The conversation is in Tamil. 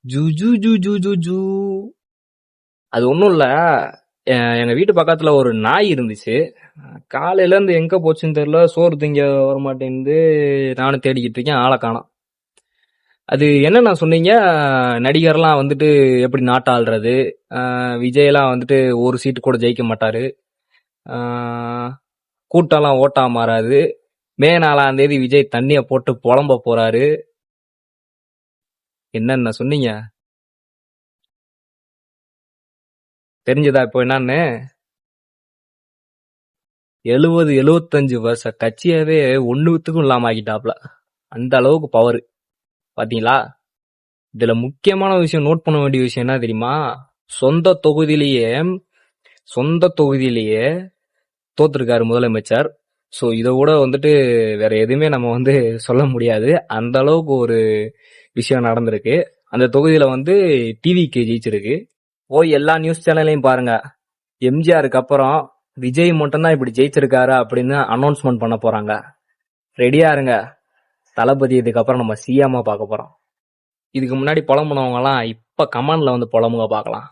ஜூ ஜூ ஜூ ஜூ ஜூ ஜூ. அது ஒன்றும் இல்லை. எங்க வீட்டு பக்கத்துல ஒரு நாய் இருந்துச்சு. காலையில இருந்து எங்க போச்சுன்னு தெரியல. சோறு திங்க வர மாட்டேங்குது. நானும் தேடிக்கிட்டு இருக்கேன், ஆளை காணோம். அது என்னண்ணா சொன்னீங்க? நடிகர்லாம் வந்துட்டு எப்படி நாட்டாளுறது, விஜயெல்லாம் வந்துட்டு ஒரு சீட்டு கூட ஜெயிக்க மாட்டாரு, கூட்டம்லாம் ஓட்டா மாறாது, மே 4ஆம் தேதி விஜய் தண்ணிய போட்டு புலம்ப போறாரு. என்னென்ன சொன்னீங்க? தெரிஞ்சதா இப்போ என்னன்னு? 70-75 வருஷ கட்சியவே ஒண்ணுத்துக்கும் இல்லாம ஆக்கிட்டாப்ல. அந்த அளவுக்கு பவர். பாத்தீங்களா? இதுல முக்கியமான விஷயம், நோட் பண்ண வேண்டிய விஷயம் என்ன தெரியுமா? சொந்த தொகுதியிலேயே தோத்துருக்காரு முதலமைச்சர். ஸோ இதை விட வந்துட்டு வேற எதுவுமே நம்ம வந்து சொல்ல முடியாது. அந்த அளவுக்கு ஒரு விஷயம் நடந்திருக்கு. அந்த தொகுதியில வந்து டிவிக்கு ஜெயிச்சிருக்கு. போய் எல்லா நியூஸ் சேனல்லையும் பாருங்க, எம்ஜிஆருக்கு அப்புறம் விஜய் மட்டும்தான் இப்படி ஜெயிச்சிருக்காரு அப்படின்னு அனௌன்ஸ்மெண்ட் பண்ண போறாங்க. ரெடியா இருங்க. தளபதி இதுக்கப்புறம் நம்ம சிஎம்மா பார்க்க போறோம். இதுக்கு முன்னாடி புலம்புனவங்க எல்லாம் இப்ப கமெண்ட்ல வந்து புலம்புங்க பார்க்கலாம்.